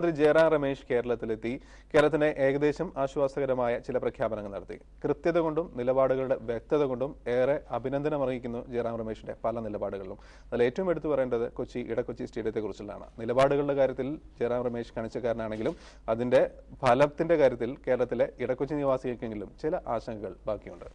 മന്ത്രി ജയറാം രമേശ് കേരളത്തിലെത്തി കേരളത്തിന് ഏകദേശം ആശ്വാസകരമായ ചില പ്രഖ്യാപനങ്ങൾ നടത്തി. കൃത്യത കൊണ്ടും നിലപാടുകളുടെ വ്യക്തത കൊണ്ടും ഏറെ അഭിനന്ദനമറിയിക്കുന്നു ജയറാം രമേശിന്റെ പല നിലപാടുകളിലും. അതിൽ ഏറ്റവും എടുത്തു പറയേണ്ടത് ഇടക്കൊച്ചി സ്റ്റേഡിയത്തെക്കുറിച്ചുള്ളതാണ്. നിലപാടുകളുടെ കാര്യത്തിൽ ജയറാം രമേശ് കണിച്ചക്കാരനാണെങ്കിലും അതിന്റെ ഫലത്തിന്റെ കാര്യത്തിൽ കേരളത്തിലെ ഇടക്കൊച്ചി നിവാസികൾക്കെങ്കിലും ചില ആശങ്കകൾ ബാക്കിയുണ്ട്.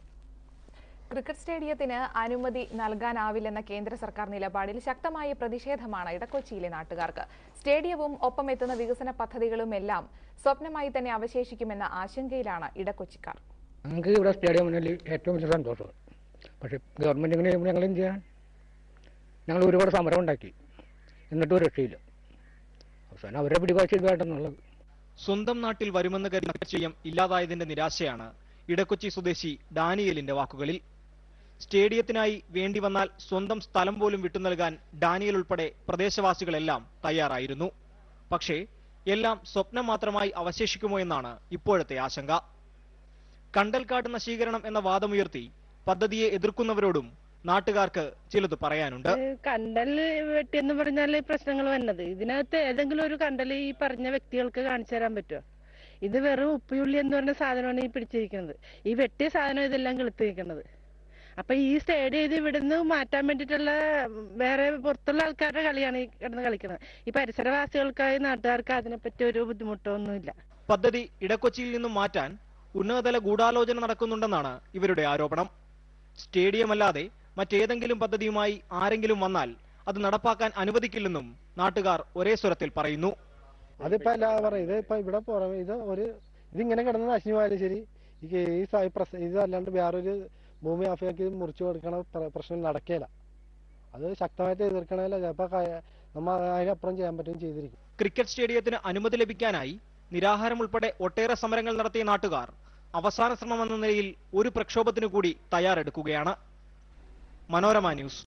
ക്രിക്കറ്റ് സ്റ്റേഡിയത്തിന് അനുമതി നൽകാനാവില്ലെന്ന കേന്ദ്ര സർക്കാർ നിലപാടിൽ ശക്തമായ പ്രതിഷേധമാണ് ഇടക്കൊച്ചിയിലെ നാട്ടുകാർക്ക്. സ്റ്റേഡിയവും ഒപ്പം എത്തുന്ന വികസന പദ്ധതികളും എല്ലാം സ്വപ്നമായി തന്നെ അവശേഷിക്കുമെന്ന ആശങ്കയിലാണ് ഇടക്കൊച്ചിക്കാർ. ഞങ്ങൾക്ക് ഇവിടെ സ്റ്റേഡിയം ഏറ്റവും വലിയ സന്തോഷം. പക്ഷേ ഗവൺമെന്റ് ഇങ്ങനെ ഞങ്ങൾ എന്ത് ചെയ്യാൻ? ഞങ്ങൾ ഒരുപാട് സമരം ഉണ്ടാക്കി, എന്നിട്ടും രക്ഷയില്ല. അവസാനം അവരെ പിടിവാശിയായിട്ടെന്നുള്ളത്. സ്വന്തം നാട്ടിൽ വരുമെന്ന് കരുതിയ ഇല്ലാതായതിന്റെ നിരാശയാണ് ഇടക്കൊച്ചി സ്വദേശി ഡാനിയലിന്റെ വാക്കുകളിൽ. സ്റ്റേഡിയത്തിനായി വേണ്ടി വന്നാൽ സ്വന്തം സ്ഥലം പോലും വിട്ടുനൽകാൻ ഡാനിയൽ ഉൾപ്പെടെ പ്രദേശവാസികളെല്ലാം തയ്യാറായിരുന്നു. പക്ഷേ എല്ലാം സ്വപ്നം മാത്രമായി അവശേഷിക്കുമോ എന്നാണ് ഇപ്പോഴത്തെ ആശങ്ക. കണ്ടൽക്കാട് നശീകരണം എന്ന വാദമുയർത്തി പദ്ധതിയെ എതിർക്കുന്നവരോടും നാട്ടുകാർക്ക് ചിലത് പറയാനുണ്ട്. കണ്ടൽ വെട്ടിയെന്ന് പറഞ്ഞാൽ പ്രശ്നങ്ങൾ വന്നത്. ഇതിനകത്ത് ഏതെങ്കിലും ഒരു കണ്ടൽ ഈ പറഞ്ഞ വ്യക്തികൾക്ക് കാണിച്ചു തരാൻ പറ്റുമോ? ഇത് വെറും ഉപ്പുള്ളി എന്ന് പറഞ്ഞ സാധനമാണ് ഈ പിടിച്ചിരിക്കുന്നത്. ഈ വെട്ടിയ സാധനം ഇതെല്ലാം കിളുത്തിരിക്കുന്നത്. അപ്പൊ ഈ സ്റ്റേഡിയം ഇത് ഇവിടുന്ന് മാറ്റാൻ വേണ്ടിയിട്ടുള്ള വേറെ പുറത്തുള്ള ആൾക്കാരുടെ കളിയാണ് ഈ കിടന്ന് കളിക്കുന്നത്. ഈ പരിസരവാസികൾക്കായി നാട്ടുകാർക്ക് അതിനെപ്പറ്റി ഒരു ബുദ്ധിമുട്ടൊന്നുമില്ല. പദ്ധതി ഇടക്കൊച്ചിയിൽ നിന്നും മാറ്റാൻ ഉന്നതതല ഗൂഢാലോചന നടക്കുന്നുണ്ടെന്നാണ് ഇവരുടെ ആരോപണം. സ്റ്റേഡിയം അല്ലാതെ മറ്റേതെങ്കിലും പദ്ധതിയുമായി ആരെങ്കിലും വന്നാൽ അത് നടപ്പാക്കാൻ അനുവദിക്കില്ലെന്നും നാട്ടുകാർ ഒരേ സ്വരത്തിൽ പറയുന്നു. അതിപ്പോ എല്ലാവരും പറയും ഇതിപ്പോ ഇവിടെ പുറമെ ഇതിങ്ങനെ കിടന്ന് നശിഞ്ഞു പോയാലും ശരി, ഇതല്ലാണ്ട് വേറൊരു ഭൂമി മാഫിയാക്കി മുറിച്ചു കൊടുക്കണ പ്രശ്നം നടക്കേല. അത് ശക്തമായിട്ട് എതിർക്കണേല. ചിലപ്പോ നമ്മൾ അതിനപ്പുറം ചെയ്യാൻ പറ്റും ചെയ്തിരിക്കും. ക്രിക്കറ്റ് സ്റ്റേഡിയത്തിന് അനുമതി ലഭിക്കാനായി നിരാഹാരം ഉൾപ്പെടെ ഒട്ടേറെ സമരങ്ങൾ നടത്തിയ നാട്ടുകാർ അവസാന ശ്രമം എന്ന നിലയിൽ ഒരു പ്രക്ഷോഭത്തിനു കൂടി തയ്യാറെടുക്കുകയാണ്. മനോരമ ന്യൂസ്.